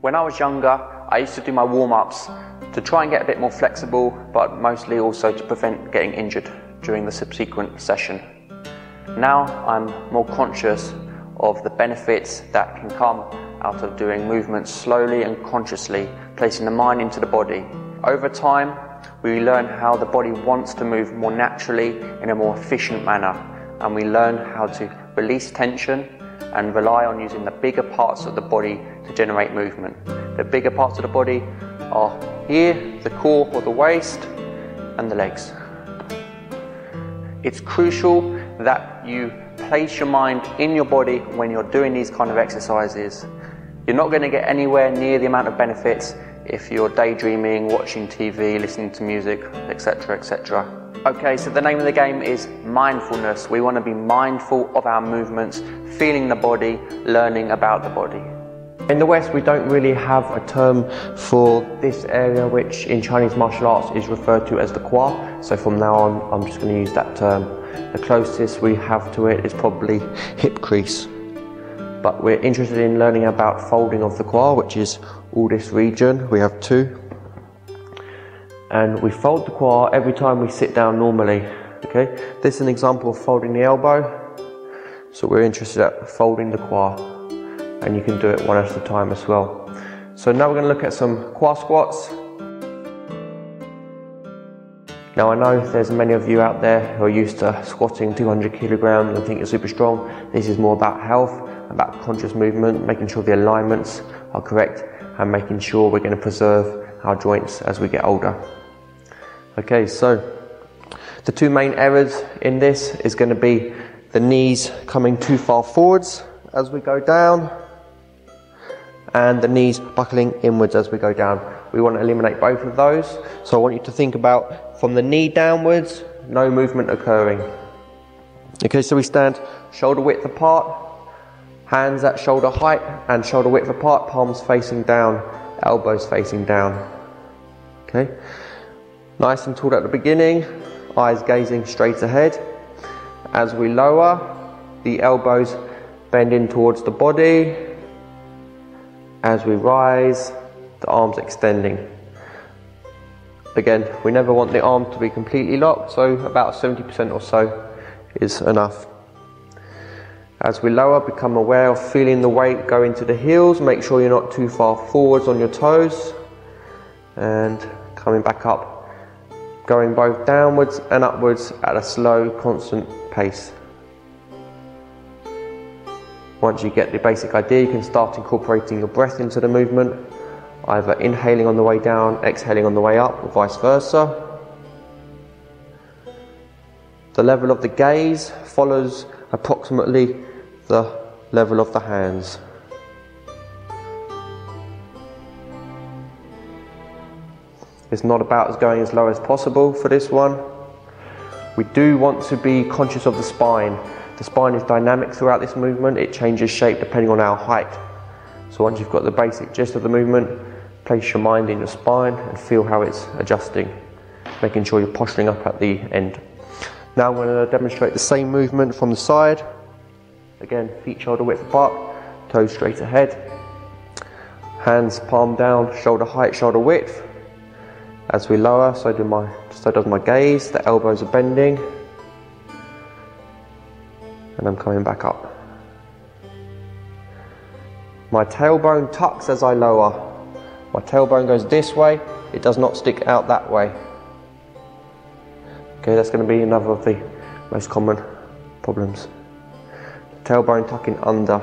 When I was younger, I used to do my warm-ups to try and get a bit more flexible, but mostly also to prevent getting injured during the subsequent session. Now I'm more conscious of the benefits that can come out of doing movements slowly and consciously, placing the mind into the body. Over time, we learn how the body wants to move more naturally in a more efficient manner, and we learn how to release tension and rely on using the bigger parts of the body to generate movement. The bigger parts of the body are here, the core or the waist, and the legs. It's crucial that you place your mind in your body when you're doing these kind of exercises. You're not going to get anywhere near the amount of benefits if you're daydreaming, watching TV, listening to music, etc., etc. Okay, so the name of the game is mindfulness. We want to be mindful of our movements, feeling the body, learning about the body. In the West, we don't really have a term for this area, which in Chinese martial arts is referred to as the qua. So from now on, I'm just going to use that term. The closest we have to it is probably hip crease. But we're interested in learning about folding of the qua, which is all this region. We have two. And we fold the qua every time we sit down normally. Okay, this is an example of folding the elbow. So we're interested at folding the qua. And you can do it one at a time as well. So now we're going to look at some qua squats. Now I know there's many of you out there who are used to squatting 200 kilograms and think you're super strong. This is more about health, about conscious movement, making sure the alignments are correct and making sure we're going to preserve our joints as we get older. Okay, so the two main errors in this is going to be the knees coming too far forwards as we go down and the knees buckling inwards as we go down. We want to eliminate both of those. So I want you to think about from the knee downwards, no movement occurring. Okay, so we stand shoulder width apart, hands at shoulder height and shoulder width apart, palms facing down, elbows facing down. Okay, nice and tall at the beginning, eyes gazing straight ahead. As we lower, the elbows bend in towards the body. As we rise, the arms extending. Again, we never want the arm to be completely locked, so about 70% or so is enough. As we lower, become aware of feeling the weight go into the heels. Make sure you're not too far forwards on your toes. And coming back up, going both downwards and upwards at a slow, constant pace. Once you get the basic idea, you can start incorporating your breath into the movement, either inhaling on the way down, exhaling on the way up, or vice versa. The level of the gaze follows approximately the level of the hands. It's not about going as low as possible for this one. We do want to be conscious of the spine. The spine is dynamic throughout this movement. It changes shape depending on our height. So once you've got the basic gist of the movement, place your mind in your spine and feel how it's adjusting, making sure you're posturing up at the end. Now I'm going to demonstrate the same movement from the side. Again, feet shoulder width apart, toes straight ahead, hands palm down, shoulder height, shoulder width. As we lower, so does my gaze, the elbows are bending, and I'm coming back up. My tailbone tucks as I lower. My tailbone goes this way, it does not stick out that way. Okay, that's going to be another of the most common problems. Tailbone tucking under.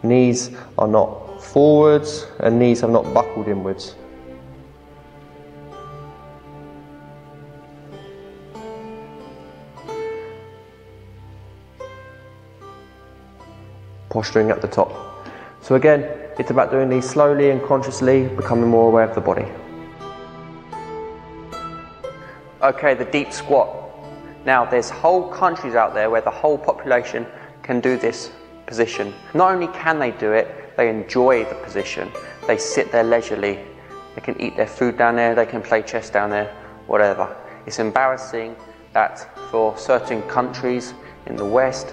Knees are not forwards and knees have not buckled inwards. Posturing at the top. So again, it's about doing these slowly and consciously, becoming more aware of the body. Okay, the deep squat. Now there's whole countries out there where the whole population can do this position. Not only can they do it, they enjoy the position. They sit there leisurely. They can eat their food down there, they can play chess down there, whatever. It's embarrassing that for certain countries in the West,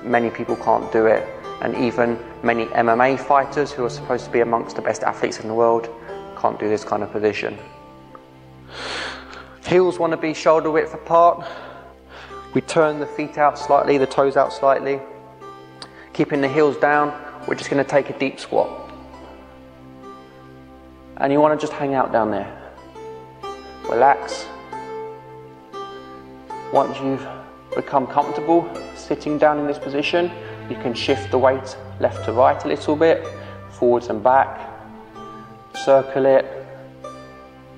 many people can't do it. and even many MMA fighters who are supposed to be amongst the best athletes in the world can't do this kind of position. Heels want to be shoulder width apart. We turn the feet out slightly, the toes out slightly. Keeping the heels down, we're just going to take a deep squat. And you want to just hang out down there. Relax. Once you've become comfortable sitting down in this position, you can shift the weight left to right a little bit, forwards and back, circle it,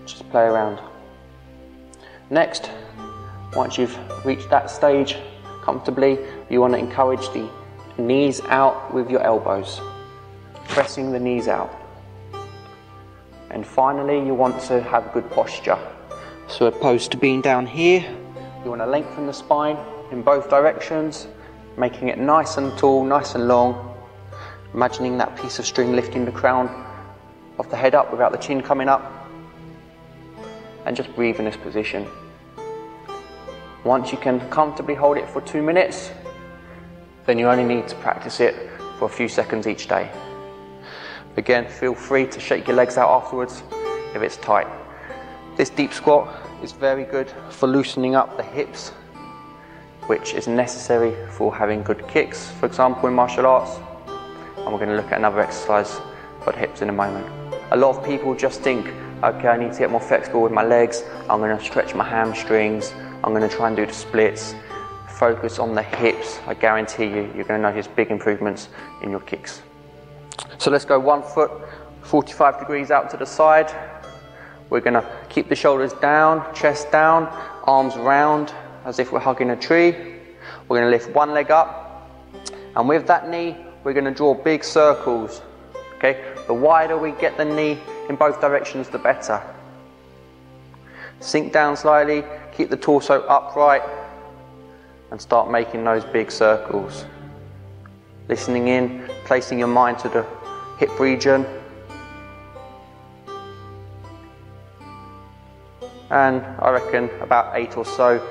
just play around. Next, once you've reached that stage comfortably, you want to encourage the knees out with your elbows, pressing the knees out. And finally, you want to have good posture. So opposed to being down here, you want to lengthen the spine in both directions, making it nice and tall, nice and long. Imagining that piece of string lifting the crown of the head up without the chin coming up. And just breathe in this position. Once you can comfortably hold it for 2 minutes, then you only need to practice it for a few seconds each day. Again, feel free to shake your legs out afterwards if it's tight. This deep squat is very good for loosening up the hips, which is necessary for having good kicks, for example, in martial arts. And we're going to look at another exercise for the hips in a moment. A lot of people just think, okay, I need to get more flexible with my legs, I'm going to stretch my hamstrings, I'm going to try and do the splits. Focus on the hips. I guarantee you, you're going to notice big improvements in your kicks. So let's go 1 foot, 45 degrees out to the side. We're going to keep the shoulders down, chest down, arms round as if we're hugging a tree. We're going to lift one leg up, and with that knee, we're going to draw big circles. Okay? The wider we get the knee in both directions, the better. Sink down slightly, keep the torso upright, and start making those big circles. Listening in, placing your mind to the hip region. And I reckon about 8 or so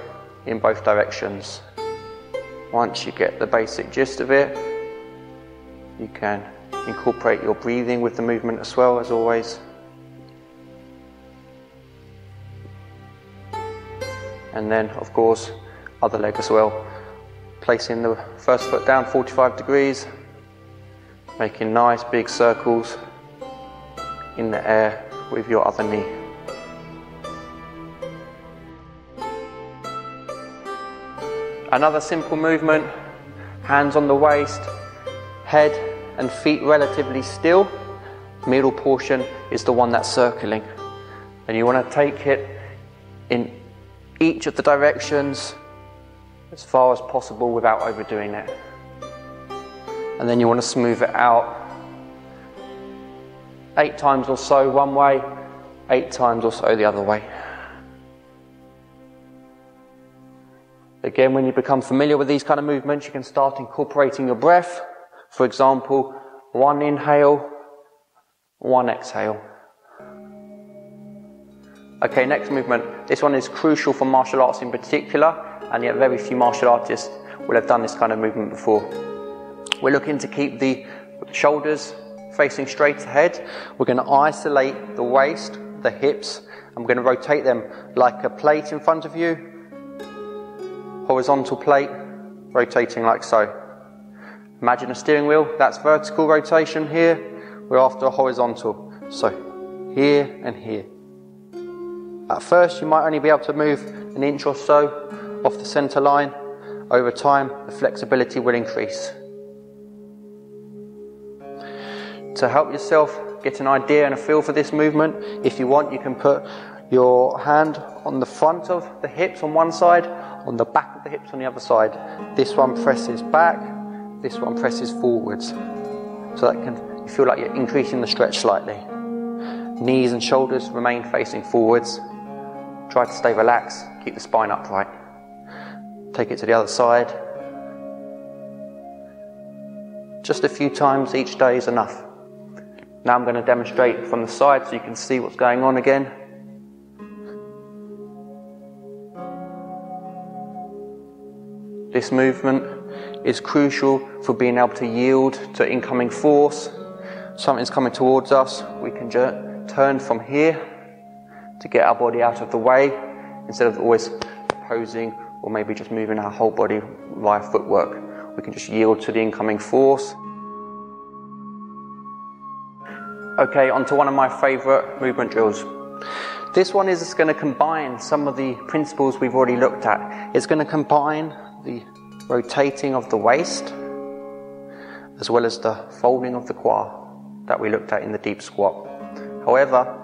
in both directions. Once you get the basic gist of it, you can incorporate your breathing with the movement as well, as always. And then, of course, other leg as well. Placing the first foot down 45 degrees, making nice big circles in the air with your other knee. Another simple movement, hands on the waist, head and feet relatively still. Middle portion is the one that's circling. And you want to take it in each of the directions as far as possible without overdoing it. And then you want to smooth it out 8 times or so one way, 8 times or so the other way. Again, when you become familiar with these kind of movements, you can start incorporating your breath. For example, 1 inhale, 1 exhale. Okay, next movement. This one is crucial for martial arts in particular, and yet very few martial artists will have done this kind of movement before. We're looking to keep the shoulders facing straight ahead. We're going to isolate the waist, the hips, and we're going to rotate them like a plate in front of you. Horizontal plate, rotating like so. Imagine a steering wheel, that's vertical rotation here. We're after a horizontal, so here and here. At first you might only be able to move 1 inch or so off the center line. Over time the flexibility will increase. To help yourself get an idea and a feel for this movement, if you want, you can put your hand on the front of the hips on one side, on the back of the hips on the other side. This one presses back, this one presses forwards. So that you feel like you're increasing the stretch slightly. Knees and shoulders remain facing forwards. Try to stay relaxed, keep the spine upright. Take it to the other side. Just a few times each day is enough. Now I'm going to demonstrate from the side so you can see what's going on again. This movement is crucial for being able to yield to incoming force. Something's coming towards us, we can turn from here to get our body out of the way instead of always posing or maybe just moving our whole body via footwork. We can just yield to the incoming force. Okay, on to one of my favourite movement drills. This one is going to combine some of the principles we've already looked at. It's going to combine the rotating of the waist as well as the folding of the quad that we looked at in the deep squat. However,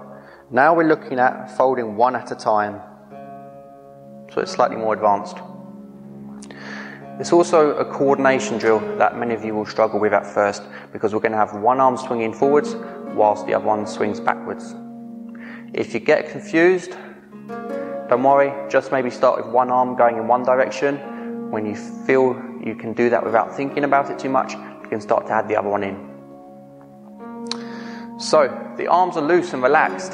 now we're looking at folding one at a time, so it's slightly more advanced. It's also a coordination drill that many of you will struggle with at first, because we're going to have one arm swinging forwards whilst the other one swings backwards. If you get confused, don't worry, just maybe start with one arm going in one direction. When you feel you can do that without thinking about it too much, you can start to add the other one in. So, the arms are loose and relaxed.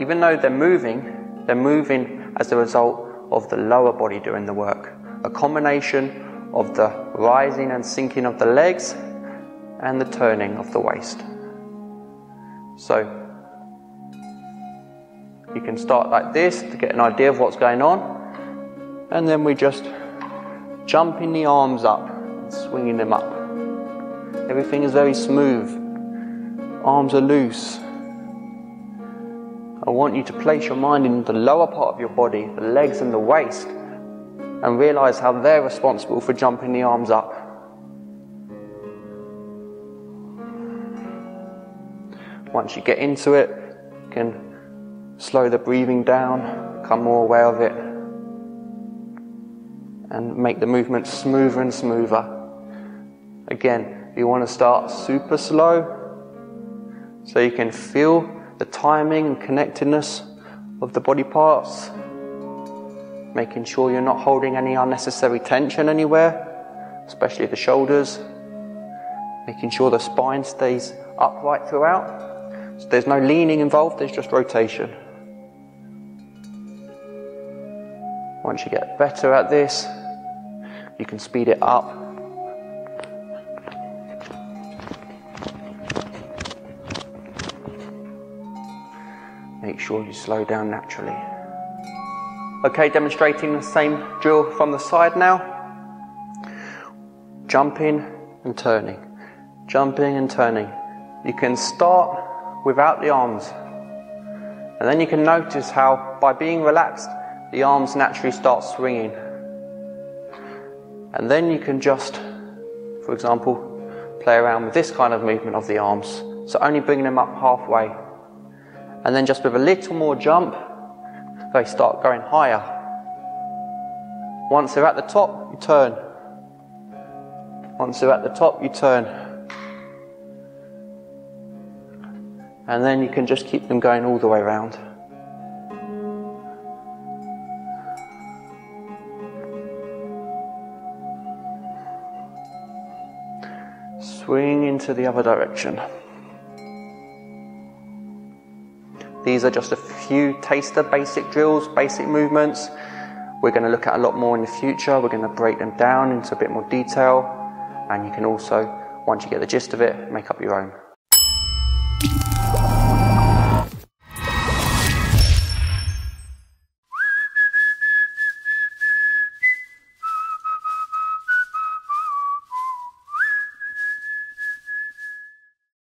Even though they're moving as a result of the lower body doing the work. A combination of the rising and sinking of the legs and the turning of the waist. So, you can start like this to get an idea of what's going on, and then we just jumping the arms up and swinging them up. Everything is very smooth. Arms are loose. I want you to place your mind in the lower part of your body, the legs and the waist, and realize how they're responsible for jumping the arms up. Once you get into it, you can slow the breathing down, become more aware of it, and make the movement smoother and smoother. Again, you want to start super slow, so you can feel the timing and connectedness of the body parts, making sure you're not holding any unnecessary tension anywhere, especially the shoulders, making sure the spine stays upright throughout. So there's no leaning involved, there's just rotation. Once you get better at this, you can speed it up. Make sure you slow down naturally. Okay, demonstrating the same drill from the side now. Jumping and turning. Jumping and turning. You can start without the arms. And then you can notice how, by being relaxed, the arms naturally start swinging. And then you can just, for example, play around with this kind of movement of the arms. So only bringing them up halfway. And then just with a little more jump, they start going higher. Once they're at the top, you turn. Once they're at the top, you turn. And then you can just keep them going all the way around. Swing into the other direction. These are just a few taster basic drills, basic movements. We're going to look at a lot more in the future. We're going to break them down into a bit more detail. And you can also, once you get the gist of it, make up your own.